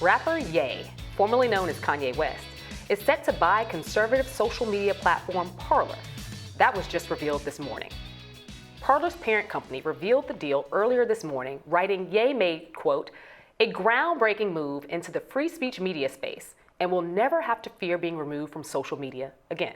Rapper Ye, formerly known as Kanye West, is set to buy conservative social media platform Parler. That was just revealed this morning. Parler's parent company revealed the deal earlier this morning, writing Ye made, quote, a groundbreaking move into the free speech media space and will never have to fear being removed from social media again.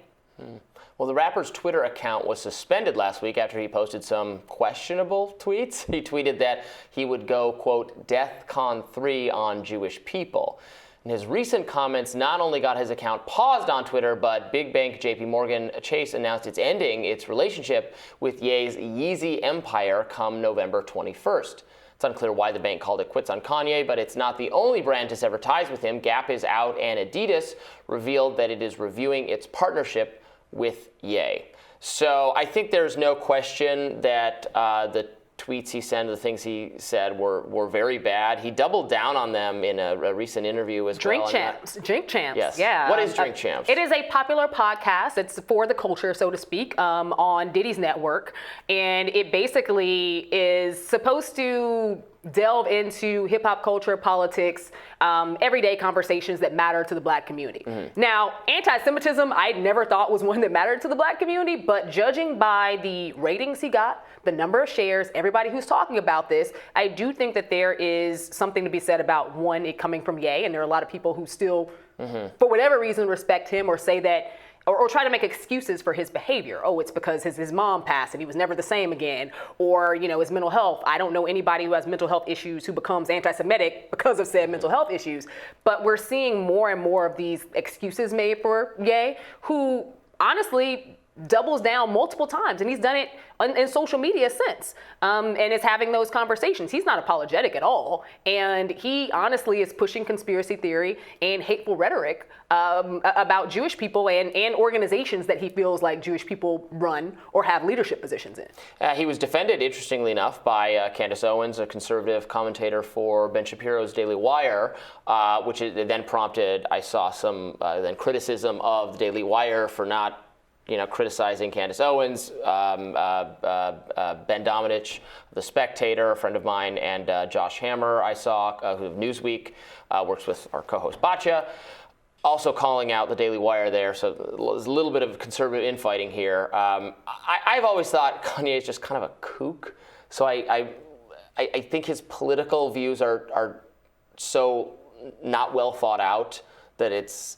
Well, the rapper's Twitter account was suspended last week after he posted some questionable tweets. He tweeted that he would go, quote, DEFCON 3 on Jewish people. And his recent comments not only got his account paused on Twitter, but big bank JP Morgan Chase announced it's ending its relationship with Ye's Yeezy empire come November 21st. It's unclear why the bank called it quits on Kanye, but it's not the only brand to sever ties with him. Gap is out, and Adidas revealed that it is reviewing its partnership with Ye. So I think there's no question that the tweets he sent, the things he said were very bad. He doubled down on them in a recent interview as Drink well. Drink Champs, yes. Yeah. What is Drink Champs? It is a popular podcast. It's for the culture, so to speak, on Diddy's network. And it basically is supposed to delve into hip hop culture, politics, everyday conversations that matter to the black community. Now, anti-Semitism, I never thought was one that mattered to the black community, but judging by the ratings he got, the number of shares, everybody who's talking about this, I do think that there is something to be said about, one, it coming from Ye, and there are a lot of people who still, for whatever reason, respect him or say that, or try to make excuses for his behavior. Oh, it's because his mom passed and he was never the same again. Or, his mental health. I don't know anybody who has mental health issues who becomes anti-Semitic because of said mental health issues. But we're seeing more and more of these excuses made for Ye, who honestly doubles down multiple times, and he's done it in social media since, and is having those conversations. He's not apologetic at all, and he honestly is pushing conspiracy theory and hateful rhetoric about Jewish people and organizations that he feels like Jewish people run or have leadership positions in. He was defended, interestingly enough, by Candace Owens, a conservative commentator for Ben Shapiro's Daily Wire, which then prompted, I saw some then criticism of the Daily Wire for not criticizing Candace Owens, Ben Domenech, The Spectator, a friend of mine, and Josh Hammer, I saw, who of Newsweek, works with our co-host Batya, also calling out the Daily Wire there. So there's a little bit of conservative infighting here. I've always thought Kanye is just kind of a kook. So I think his political views are so not well thought out that it's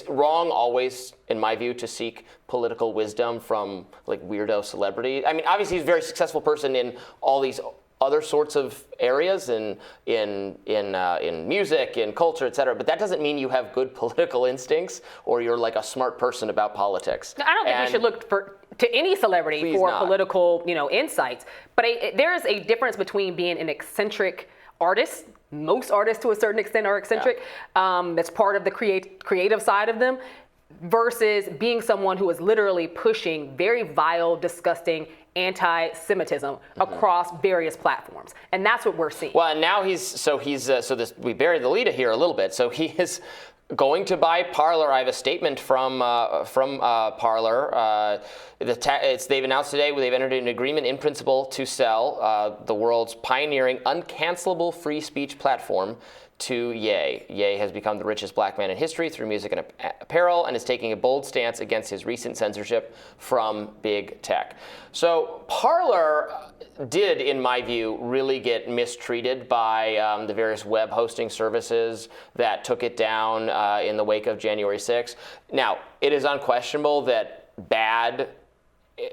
wrong always, in my view, to seek political wisdom from like weirdo celebrities. I mean, obviously he's a very successful person in all these other sorts of areas, in music, in culture, et cetera. But that doesn't mean you have good political instincts or you're like a smart person about politics. I don't think we should look to any celebrity for political, insights. But there is a difference between being an eccentric artist. Most artists, to a certain extent, are eccentric. That's part of the creative side of them, versus being someone who is literally pushing very vile, disgusting anti-Semitism across various platforms, and that's what we're seeing. Well, and now we buried the lead here a little bit. So he is going to buy Parler. I have a statement from Parler. They've announced today they've entered an agreement in principle to sell the world's pioneering uncancelable free speech platform to Ye. Ye has become the richest black man in history through music and apparel, and is taking a bold stance against his recent censorship from big tech. So Parler did, in my view, really get mistreated by the various web hosting services that took it down in the wake of January 6th. Now, it is unquestionable that bad,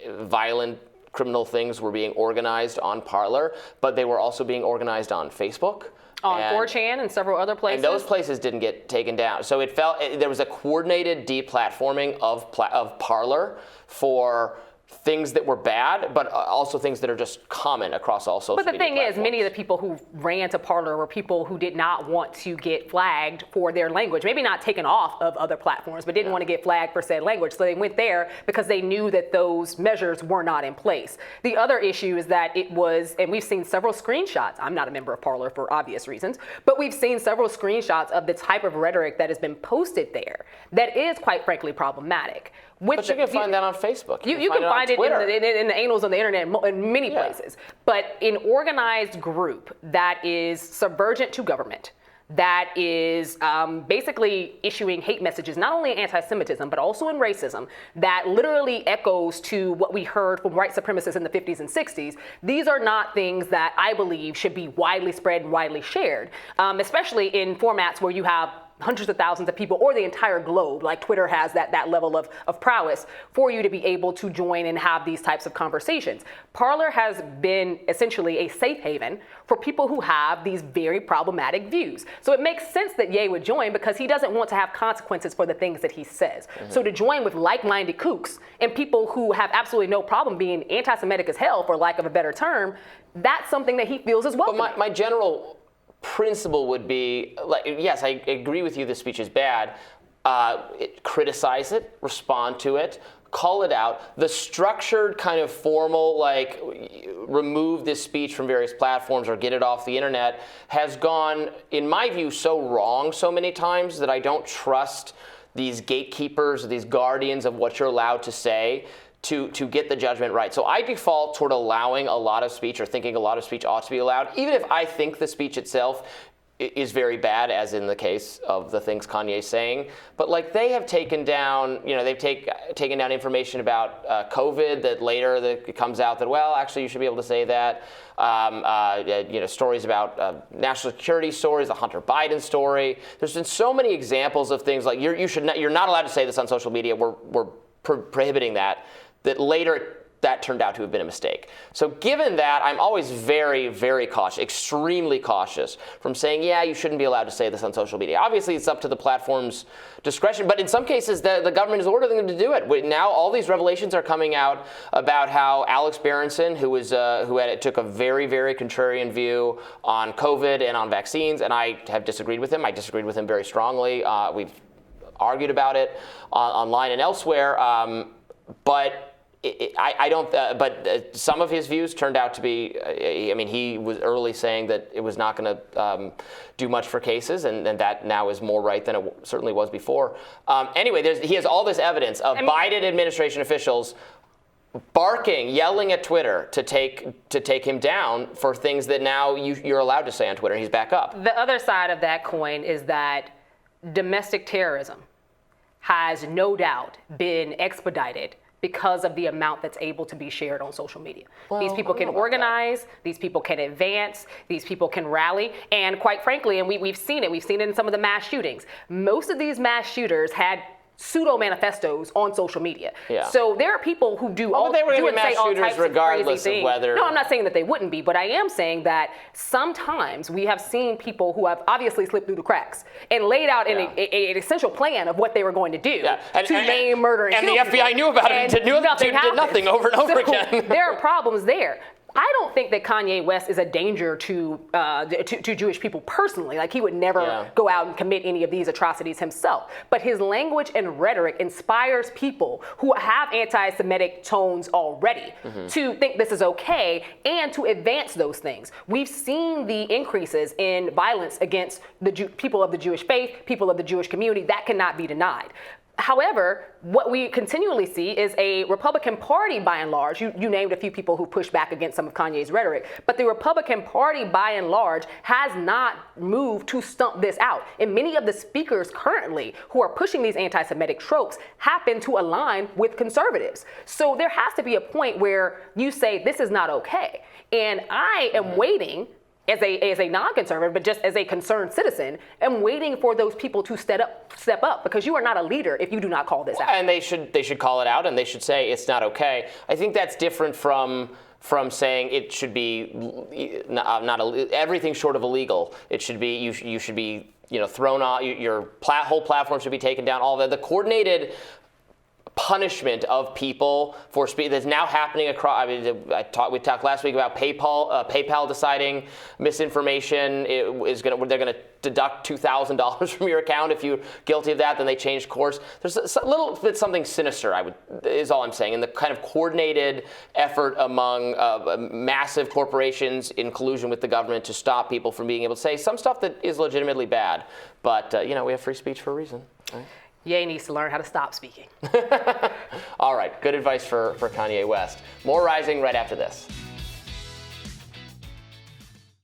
violent, criminal things were being organized on Parler, but they were also being organized on Facebook. On 4chan and several other places. And those places didn't get taken down. So there was a coordinated deplatforming of Parler for things that were bad, but also things that are just common across all social media But the thing platforms. is, many of the people who ran to Parler were people who did not want to get flagged for their language. Maybe not taken off of other platforms, but didn't want to get flagged for said language. So they went there because they knew that those measures were not in place. The other issue is that it was, and we've seen several screenshots. I'm not a member of Parler for obvious reasons, but we've seen several screenshots of the type of rhetoric that has been posted there that is, quite frankly, problematic. But you can find that on Facebook. You can find find it Twitter. in the annals of the internet in many places. But an organized group that is subvergent to government, that is basically issuing hate messages, not only in anti-Semitism, but also in racism, that literally echoes to what we heard from white supremacists in the 50s and 60s. These are not things that I believe should be widely spread and widely shared, especially in formats where you have hundreds of thousands of people or the entire globe, like Twitter has that level of prowess for you to be able to join and have these types of conversations. Parler has been essentially a safe haven for people who have these very problematic views. So it makes sense that Ye would join because he doesn't want to have consequences for the things that he says. So to join with like-minded kooks and people who have absolutely no problem being anti-Semitic as hell, for lack of a better term, that's something that he feels is welcome. But my general principle would be, like, yes, I agree with you, this speech is bad. Criticize it, respond to it, call it out. The structured kind of formal, like, remove this speech from various platforms or get it off the internet has gone, in my view, so wrong so many times that I don't trust these gatekeepers, these guardians of what you're allowed to say to get the judgment right. So I default toward allowing a lot of speech or thinking a lot of speech ought to be allowed, even if I think the speech itself is very bad, as in the case of the things Kanye's saying. But like, they have taken down, they've taken down information about COVID that later it comes out that, well, actually you should be able to say that. Stories about national security stories, the Hunter Biden story. There's been so many examples of things like you're not allowed to say this on social media. We're prohibiting that later that turned out to have been a mistake. So given that, I'm always very, very cautious, extremely cautious from saying, yeah, you shouldn't be allowed to say this on social media. Obviously, it's up to the platform's discretion, but in some cases, the government is ordering them to do it. Now, all these revelations are coming out about how Alex Berenson, who took a very, very contrarian view on COVID and on vaccines, and I have disagreed with him. I disagreed with him very strongly. We've argued about it online and elsewhere, but some of his views turned out to be, he was early saying that it was not going to do much for cases, and that now is more right than it certainly was before. Anyway, he has all this evidence of Biden administration officials yelling at Twitter to take him down for things that now you're allowed to say on Twitter, and he's back up. The other side of that coin is that domestic terrorism has no doubt been expedited because of the amount that's able to be shared on social media. Well, these people can organize, these people can advance, these people can rally, and quite frankly, and we've seen it in some of the mass shootings, most of these mass shooters had pseudo manifestos on social media. Yeah. So there are people who do all they were do going to be mass shooters regardless of whether. No, I'm not saying that they wouldn't be, but I am saying that sometimes we have seen people who have obviously slipped through the cracks and laid out an essential plan of what they were going to do to maim, murder, and kill the FBI people. knew about it and did nothing over and over again. There are problems there. I don't think that Kanye West is a danger to Jewish people personally. Like, he would never go out and commit any of these atrocities himself. But his language and rhetoric inspires people who have anti-Semitic tones already to think this is okay and to advance those things. We've seen the increases in violence against the people of the Jewish faith, people of the Jewish community. That cannot be denied. However, what we continually see is a Republican Party, by and large, you named a few people who push back against some of Kanye's rhetoric, but the Republican Party, by and large, has not moved to stump this out. And many of the speakers currently who are pushing these anti-Semitic tropes happen to align with conservatives. So there has to be a point where you say, this is not okay. And I am waiting, as a non-conservative, but just as a concerned citizen, am waiting for those people to step up, because you are not a leader if you do not call this out. And they should call it out, and they should say it's not okay. I think that's different from saying it should be everything short of illegal. It should be you should be thrown off. Your whole platform should be taken down. All the coordinated punishment of people for speech that's now happening across. We talked last week about PayPal deciding misinformation. They're going to deduct $2,000 from your account if you're guilty of that. Then they change course. There's a little bit something sinister, is all I'm saying, in the kind of coordinated effort among massive corporations in collusion with the government to stop people from being able to say some stuff that is legitimately bad. But we have free speech for a reason. Right? Ye needs to learn how to stop speaking. All right, good advice for Kanye West. More Rising right after this.